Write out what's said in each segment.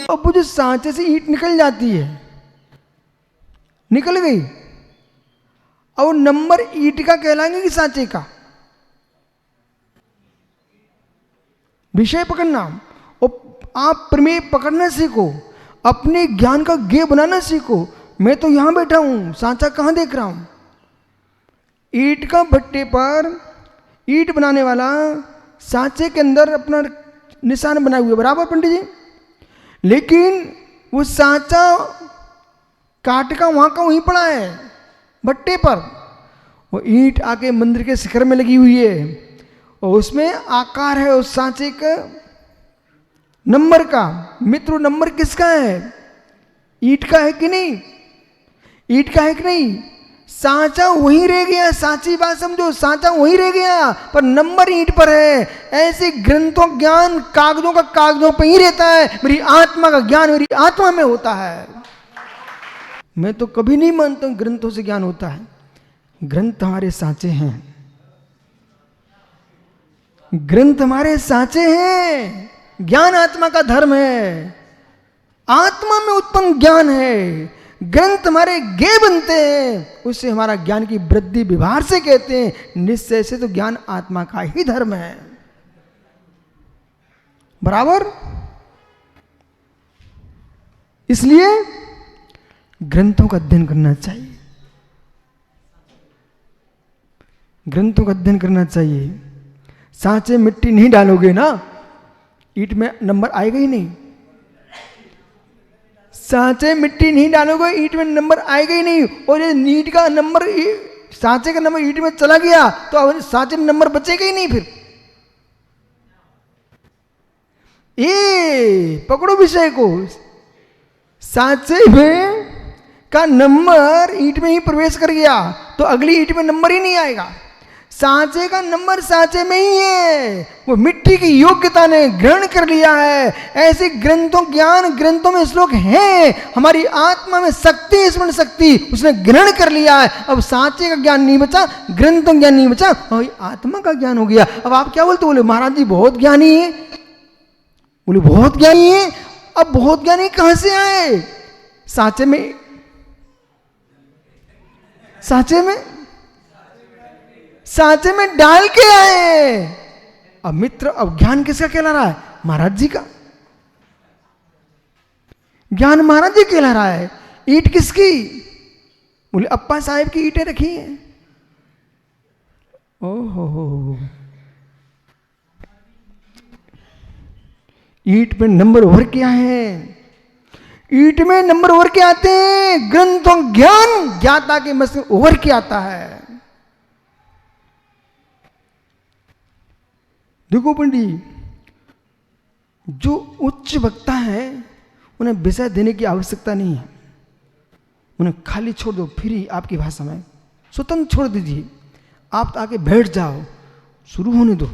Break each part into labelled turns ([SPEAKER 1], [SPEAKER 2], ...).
[SPEAKER 1] अब वो जो सांचे से ईंट निकल जाती है, निकल गई, अब वो नंबर ईंट का कहलाएंगे कि सांचे का? विषय पकड़ना, और आप प्रमेय पकड़ना सीखो, अपने ज्ञान का गेय बनाना सीखो। मैं तो यहां बैठा हूं, सांचा कहां देख रहा हूं? ईंट का भट्टे पर ईंट बनाने वाला सांचे के अंदर अपना निशान बनाए हुए, बराबर पंडित जी? लेकिन वो सांचा काट का वहां का वहीं पड़ा है भट्टे पर। वो ईंट आके मंदिर के शिखर में लगी हुई है, और उसमें आकार है उस सांचे का नंबर का। मित्र, नंबर किसका है? ईंट का है कि नहीं? ईंट का है कि नहीं? सांचा वहीं रह गया, सांची बात समझो, सांचा वहीं रह गया पर नंबर ईंट पर है। ऐसे ग्रंथों ज्ञान कागजों का कागजों पर ही रहता है, मेरी आत्मा का ज्ञान मेरी आत्मा में होता है। मैं तो कभी नहीं मानता हूं ग्रंथों से ज्ञान होता है। ग्रंथ हमारे सांचे हैं, ग्रंथ हमारे सांचे हैं। ज्ञान आत्मा का धर्म है, आत्मा में उत्पन्न ज्ञान है। ग्रंथ हमारे गेय बनते हैं, उससे हमारा ज्ञान की वृद्धि व्यवहार से कहते हैं। निश्चय से तो ज्ञान आत्मा का ही धर्म है, बराबर। इसलिए ग्रंथों का अध्ययन करना चाहिए, ग्रंथों का अध्ययन करना चाहिए। सांचे मिट्टी नहीं डालोगे ना, ईंट में नंबर आएगा ही नहीं। सांचे मिट्टी नहीं डालोगे, ईंट में नंबर आएगा ही नहीं। और ये ईंट का नंबर, सांचे का नंबर ईंट में चला गया तो अब सांचे में नंबर बचेगा ही नहीं। फिर ये पकड़ो विषय को, सांचे में का नंबर ईंट में ही प्रवेश कर गया तो अगली ईंट में नंबर ही नहीं आएगा। सांचे का नंबर सांचे में ही है, वो मिट्टी की योग्यता ने ग्रहण कर लिया है। ऐसे ग्रंथों ज्ञान ग्रंथों में श्लोक हैं, हमारी आत्मा में शक्ति स्मरण शक्ति उसने ग्रहण कर लिया है। अब सांचे का ज्ञान नहीं बचा, ग्रंथों ज्ञान नहीं बचा, और आत्मा का ज्ञान हो गया। अब आप क्या बोलते? बोले महाराज जी बहुत ज्ञानी है, बोले बहुत ज्ञानी है। अब बहुत ज्ञानी कहां से आए? सांचे में, सांचे में डाल के आए। अब मित्र, अब ज्ञान किसका कहला रहा है? महाराज जी का ज्ञान महाराज जी कहला रहा है। ईंट किसकी? बोले अप्पा साहेब की ईंटें रखी हैं। ओहो, ईंट में नंबर भर के आए हैं, ईंट में नंबर उभर के आते हैं। ग्रंथों ज्ञान ज्ञाता के मस्त में उभर के आता है। देखो पंडित, जो उच्च वक्ता है उन्हें विषय देने की आवश्यकता नहीं है, उन्हें खाली छोड़ दो, फ्री आपकी भाषा में स्वतंत्र छोड़ दीजिए। आप आके बैठ जाओ, शुरू होने दो।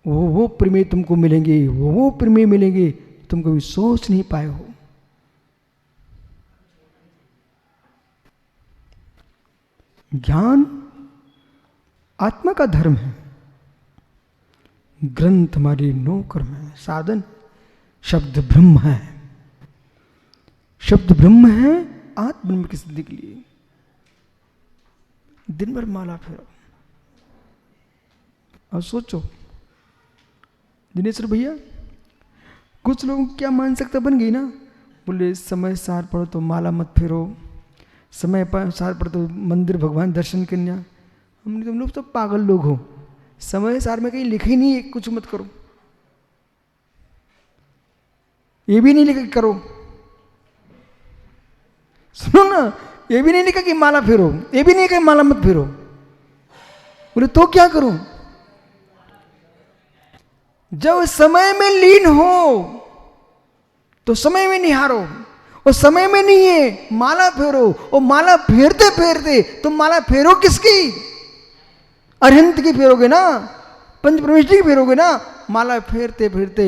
[SPEAKER 1] वो प्रमेय तुमको मिलेंगे, वो प्रमेय मिलेंगे तुम कभी सोच नहीं पाए हो। ज्ञान आत्मा का धर्म है, ग्रंथ हमारी नौकर में साधन। शब्द ब्रह्म है, शब्द ब्रह्म है आत्म ब्रह्म की सिद्धि के लिए। दिन भर माला फेरो और सोचो। दिनेश्वर भैया, कुछ लोगों की क्या मानसिकता बन गई ना, बोले समय सार पढ़ो तो माला मत फेरो, समय पर सार पढ़ो तो मंदिर भगवान दर्शन करना। हमने, तुम लोग तो पागल लोग हो, समय सार में कहीं लिखा ही नहीं है कुछ मत करो, ये भी नहीं लिखा करो। सुनो ना, ये भी नहीं लिखा कि माला फेरो, ये भी नहीं लिखा माला मत फेरो। बोले तो क्या करूं? जब समय में लीन हो तो समय में निहारो, और समय में नहीं है माला फेरो। और माला फेरते फेरते तुम माला फेरो किसकी? अरहंत की फेरोगे ना, पंच परमेश्वर की फेरोगे ना। माला फेरते फेरते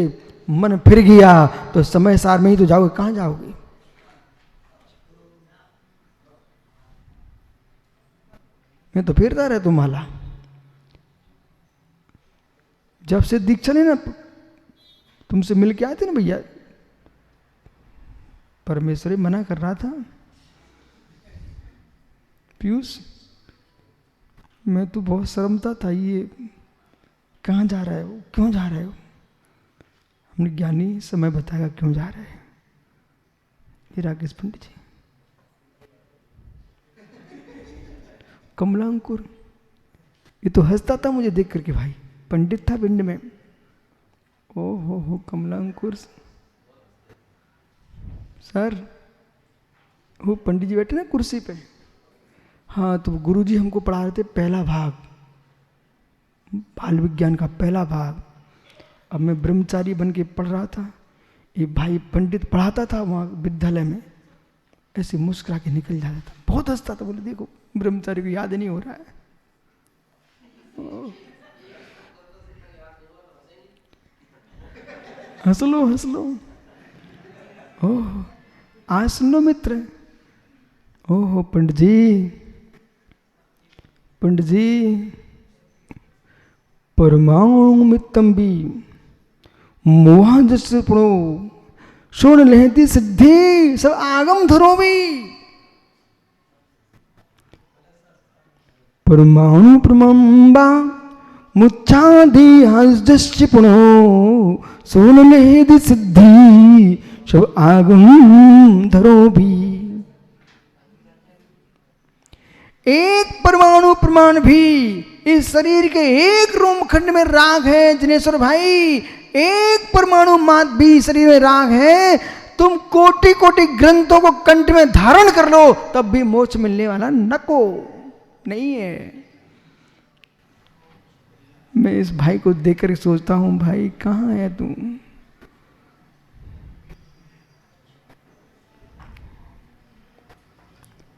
[SPEAKER 1] मन फिर गया तो समय सार में ही तो जाओगे, कहां जाओगे? मैं तो फेरता रहता हूं माला। जब से दीक्षा लेना तुमसे मिल के आए थे ना भैया, परमेश्वर मना कर रहा था, पीयूष मैं तो बहुत शर्मता था, ये कहाँ जा रहा है वो, क्यों जा रहे हो? हमने ज्ञानी समय बताया क्यों जा रहे हैं। ये राकेश पंडित जी, कमलांकुर, ये तो हंसता था मुझे देख करके भाई, पंडित था पिंड में। ओ हो कमलांकुर सर, वो पंडित जी बैठे ना कुर्सी पे, हाँ तो गुरुजी हमको पढ़ा रहे थे पहला भाग, बाल विज्ञान का पहला भाग। अब मैं ब्रह्मचारी बन के पढ़ रहा था, एक भाई पंडित पढ़ाता था वहाँ विद्यालय में, ऐसे मुस्कुरा के निकल जाता था, बहुत हंसता था, बोले देखो ब्रह्मचारी को याद नहीं हो रहा है। हंस लो हंस लो। ओह आज सुन लो मित्र, ओहो पंडित जी परमाणु मित्तम भी मोहा जस पढ़ो सुन लेती सिद्धि सब आगम धरो भी। परमाणु प्रमंबा मुच्छादि हजस्य पुनो सुन लेती सिद्धि सब आगम धरो भी। एक परमाणु प्रमाण भी इस शरीर के एक रोमखंड में राग है जिनेश्वर भाई, एक परमाणु मात भी शरीर में राग है। तुम कोटि कोटि ग्रंथों को कंठ में धारण कर लो तब भी मोक्ष मिलने वाला नको नहीं है। मैं इस भाई को देखकर सोचता हूं भाई कहां है तू?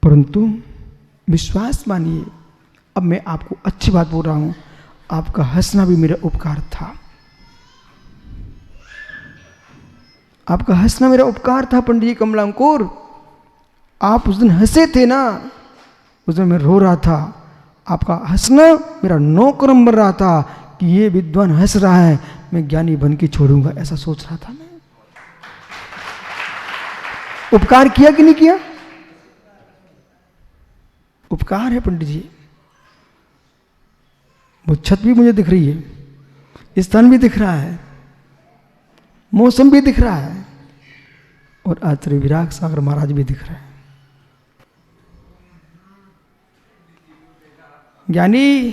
[SPEAKER 1] परंतु विश्वास मानिए, अब मैं आपको अच्छी बात बोल रहा हूं, आपका हंसना भी मेरा उपकार था, आपका हंसना मेरा उपकार था पंडित जी कमलांकुर। आप उस दिन हंसे थे ना, उस दिन मैं रो रहा था, आपका हंसना मेरा नौकरम बन रहा था कि ये विद्वान हंस रहा है, मैं ज्ञानी बन के छोड़ूंगा, ऐसा सोच रहा था मैं। उपकार किया कि नहीं किया? उपकार है पंडित जी। वो छत भी मुझे दिख रही है, स्थान भी दिख रहा है, मौसम भी दिख रहा है, और आचार्य विराग सागर महाराज भी दिख रहा है। ज्ञानी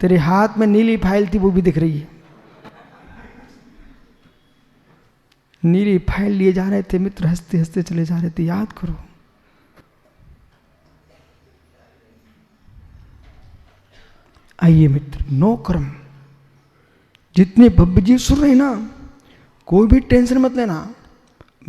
[SPEAKER 1] तेरे हाथ में नीली फाइल थी वो भी दिख रही है, नीली फाइल लिए जा रहे थे मित्र, हंसते हंसते चले जा रहे थे, याद करो। आइए मित्र, नो कर्म, जितने भव्य जी सुन रहे ना, कोई भी टेंशन मत लेना,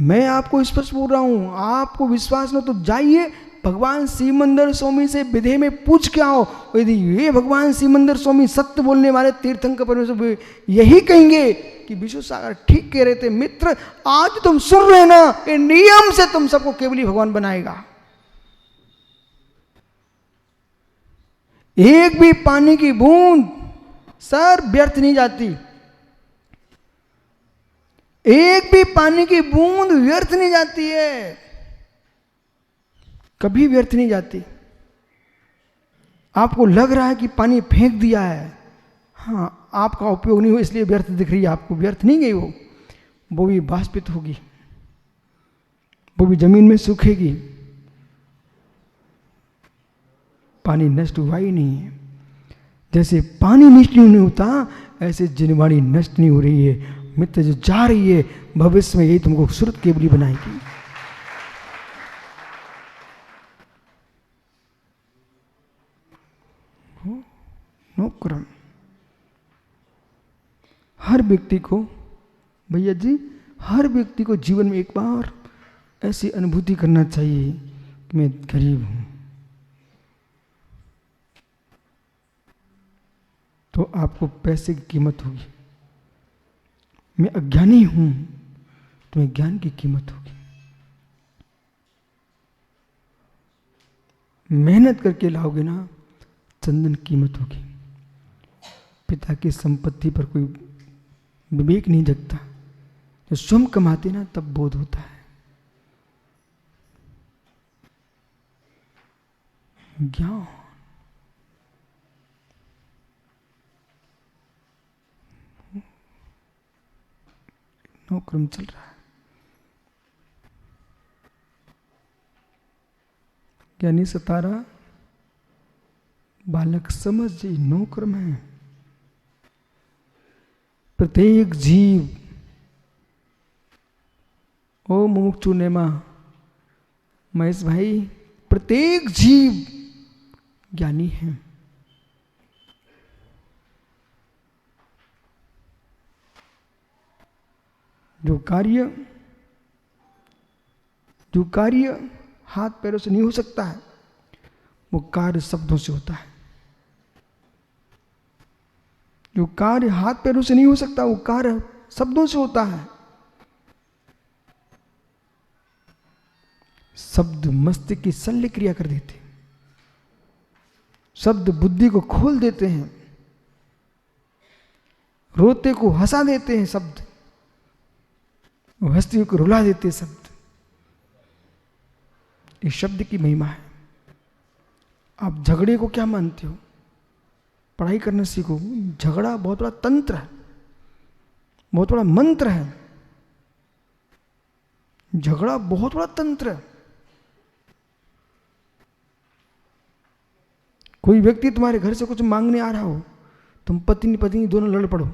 [SPEAKER 1] मैं आपको स्पष्ट बोल रहा हूं, आपको विश्वास न तो जाइए भगवान सिमंदर स्वामी से विधे में पूछ के आओ, यदि ये भगवान सिमंदर स्वामी सत्य बोलने वाले तीर्थंकर परमेश्वर यही कहेंगे कि विश्व सागर ठीक कह रहे थे मित्र, आज तुम सुन रहे ना, ये नियम से तुम सबको केवली भगवान बनाएगा। एक भी पानी की बूंद सर व्यर्थ नहीं जाती, एक भी पानी की बूंद व्यर्थ नहीं जाती है, कभी व्यर्थ नहीं जाती। आपको लग रहा है कि पानी फेंक दिया है, हाँ आपका उपयोग नहीं हुआ इसलिए व्यर्थ दिख रही है आपको, व्यर्थ नहीं गई वो भी बाष्पित होगी, वो भी जमीन में सूखेगी, पानी नष्ट हुआ ही नहीं है। जैसे पानी नष्ट नहीं होता ऐसे जिनवाणी नष्ट नहीं हो रही है मित्र, जो जा रही है भविष्य में यही तुमको खूबसूरत केवली बनाएगी। नो क्रम, हर व्यक्ति को भैया जी, हर व्यक्ति को जीवन में एक बार ऐसी अनुभूति करना चाहिए कि मैं गरीब हूं, तो आपको पैसे की कीमत होगी। मैं अज्ञानी हूं तो मैं ज्ञान की कीमत होगी। मेहनत करके लाओगे ना, चंदन कीमत होगी। पिता की संपत्ति पर कोई विवेक नहीं जगता, जब स्वयं कमाते ना तब बोध होता है। ज्ञान। नो क्रम चल रहा है। ज्ञानी सतारा बालक समझ नो क्रम है। प्रत्येक जीव, ओ मुमुक्षु नेमा महेश भाई, प्रत्येक जीव ज्ञानी है। जो कार्य हाथ पैरों से नहीं हो सकता है, वो कार्य शब्दों से होता है। जो कार्य हाथ पैरों से नहीं हो सकता, वो कार्य शब्दों से होता है। शब्द मस्तिष्क की शल्य क्रिया कर देते हैं। शब्द बुद्धि को खोल देते हैं, रोते को हंसा देते हैं शब्द, हस्तियों को रुला देते हैं शब्द। ये शब्द की महिमा है। आप झगड़े को क्या मानते हो? पढ़ाई करना सीखो। झगड़ा बहुत बड़ा तंत्र है, बहुत बड़ा मंत्र है। झगड़ा बहुत बड़ा तंत्र है। कोई व्यक्ति तुम्हारे घर से कुछ मांगने आ रहा हो, तुम पत्नी पत्नी दोनों लड़ पड़ो,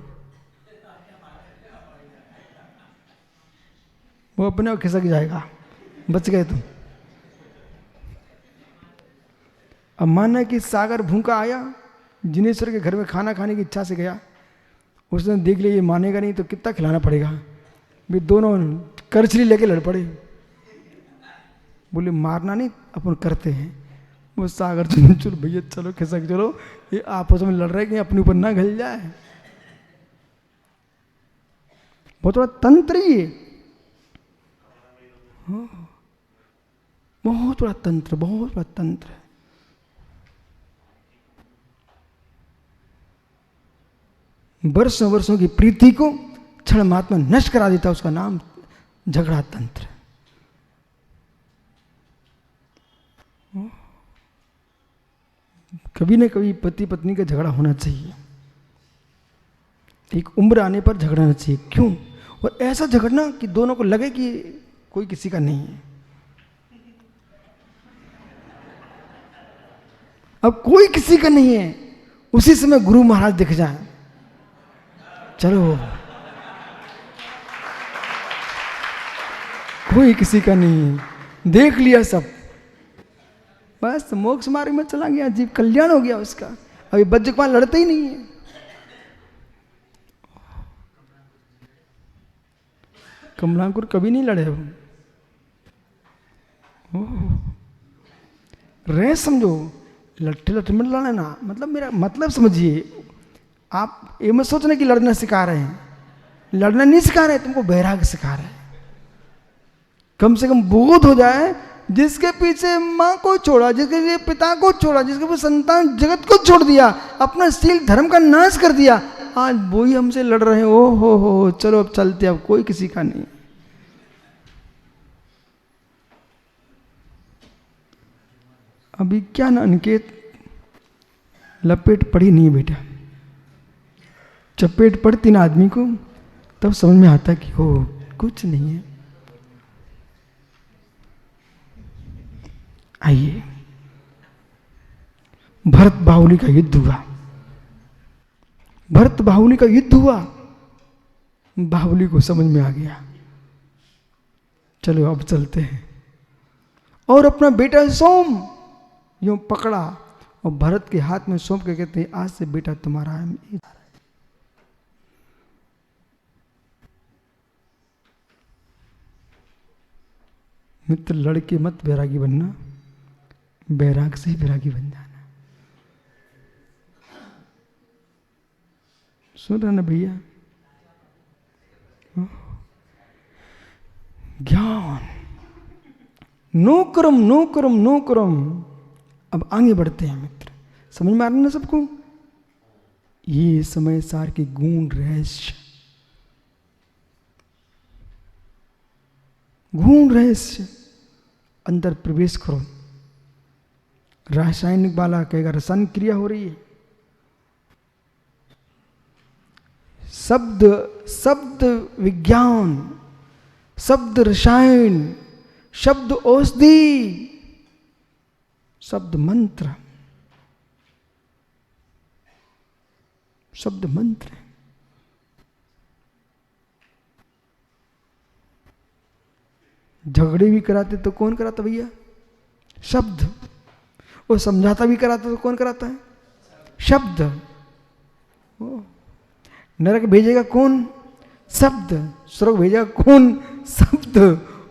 [SPEAKER 1] वो अपने आप खिसक जाएगा, बच गए तुम। अब माना कि सागर भूखा आया, जिनेश्वर के घर में खाना खाने की इच्छा से गया, उसने देख लिया ये मानेगा नहीं तो कितना खिलाना पड़ेगा, भी दोनों करछली लेके लड़ पड़े। बोले मारना नहीं, अपन करते हैं। वो सागर चलो भैया चलो खिसक चलो, ये आपस में लड़ रहे कि अपने ऊपर ना घल जाए। बहुत बड़ा तंत्र ये, बहुत बड़ा तंत्र, बहुत बड़ा तंत्र है। वर्षों वर्षों की प्रीति को क्षण मात्र में नष्ट करा देता, उसका नाम झगड़ा तंत्र। कभी न कभी पति पत्नी का झगड़ा होना चाहिए। एक उम्र आने पर झगड़ना चाहिए। क्यों? और ऐसा झगड़ना कि दोनों को लगे कि कोई किसी का नहीं है। अब कोई किसी का नहीं है, उसी समय गुरु महाराज दिख जाए, चलो कोई किसी का नहीं है, देख लिया सब, बस मोक्ष मार्ग में चला गया, जीव कल्याण हो गया उसका। अभी बज्र कुमार लड़ते ही नहीं है। कमलांकुर कभी नहीं लड़े हो। रे समझो, लट्ठे लट्ठे में लड़ना मतलब, मेरा मतलब समझिए। आप ये मत सोचना कि लड़ना सिखा रहे हैं, लड़ना नहीं सिखा रहे, तुमको वैराग्य सिखा रहे हैं। कम से कम बोध हो जाए, जिसके पीछे माँ को छोड़ा, जिसके लिए पिता को छोड़ा, जिसके पीछे संतान जगत को छोड़ दिया, अपना शील धर्म का नाश कर दिया, आज वो ही हमसे लड़ रहे हैं। ओ हो, चलो अब चलते, अब कोई किसी का नहीं। अभी क्या ना अनिकेत, लपेट पड़ी नहीं बेटा, चपेट पड़ती ना आदमी को, तब समझ में आता कि हो कुछ नहीं है। आइए, भरत बाहुली का युद्ध हुआ। भरत बाहुली का युद्ध हुआ, बाहुली को समझ में आ गया, चलो अब चलते हैं। और अपना बेटा सोम यूं पकड़ा और भरत के हाथ में सौंप के कहते हैं, आज से बेटा तुम्हारा है। मित्र, लड़के मत बैरागी बनना, बैराग से ही बैरागी बन जाना। सुन रहे ना भैया? ज्ञान, नो क्रम नो क्रम नो क्रम। अब आगे बढ़ते हैं मित्र, समझ में आ रहा है ना सबको? ये समय सार के गुण रहस्य, गुण रहस्य, अंदर प्रवेश करो, रासायनिक वाला कहेगा रासायनिक क्रिया हो रही है। शब्द शब्द विज्ञान, शब्द रसायन, शब्द औषधि, शब्द मंत्र, शब्द मंत्र। झगड़े भी कराते तो कौन कराता भैया? शब्द। वो समझाता भी कराता तो कौन कराता है? शब्द। नरक भेजेगा कौन? शब्द। स्वर्ग भेजेगा कौन? शब्द।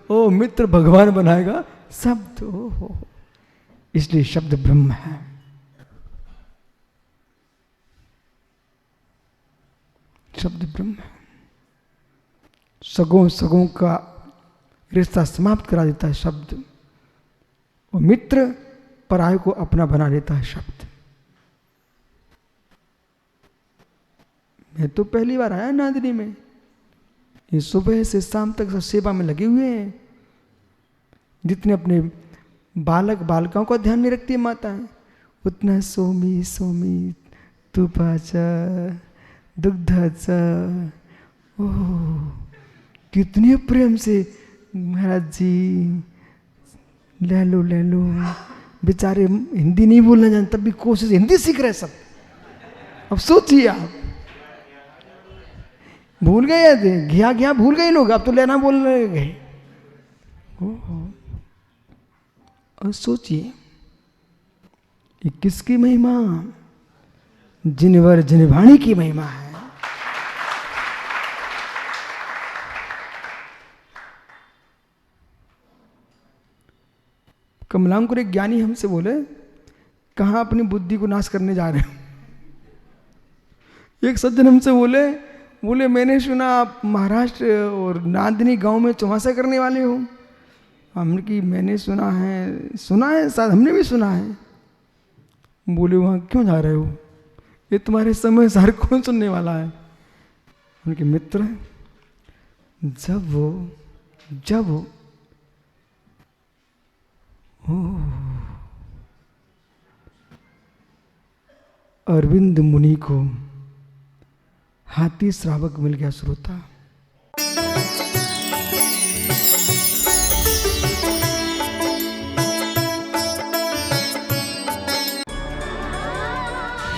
[SPEAKER 1] ओ मित्र भगवान बनाएगा शब्द। ओ हो, इसलिए शब्द ब्रह्म है। शब्द ब्रह्म है। सगों सगों का रिश्ता समाप्त करा देता है शब्द। और मित्र पराय को अपना बना देता है शब्द। मैं तो पहली बार आया नांदनी में, ये सुबह से शाम तक सब सेवा में लगे हुए हैं। जितने अपने बालक बालिकाओं का ध्यान नहीं रखती है माता है, उतना सोमी सोमी तुपाचा दुग्धाचा। ओह कितने प्रेम से महाराज जी ले लो ले लो। बेचारे हिंदी नहीं बोलना जानते तब भी कोशिश हिंदी सीख रहे सब। अब सोचिए आप, भूल गए थे घिया घिया भूल गए लोग, अब तो लेना बोल गए। और सोचिए ये किसकी महिमा? जिनवर जिनवाणी की महिमा है। कमलांकुर एक ज्ञानी हमसे बोले, कहाँ अपनी बुद्धि को नाश करने जा रहे हो? एक सज्जन हमसे बोले मैंने सुना आप महाराष्ट्र और नांदनी गांव में चौमासा करने वाले हो। हमने कि मैंने सुना है शायद हमने भी सुना है। बोले वहाँ क्यों जा रहे हो? ये तुम्हारे समय सारे कौन सुनने वाला है? उनके मित्र जब वो अरविंद मुनि को हाथी श्रावक मिल गया श्रोता,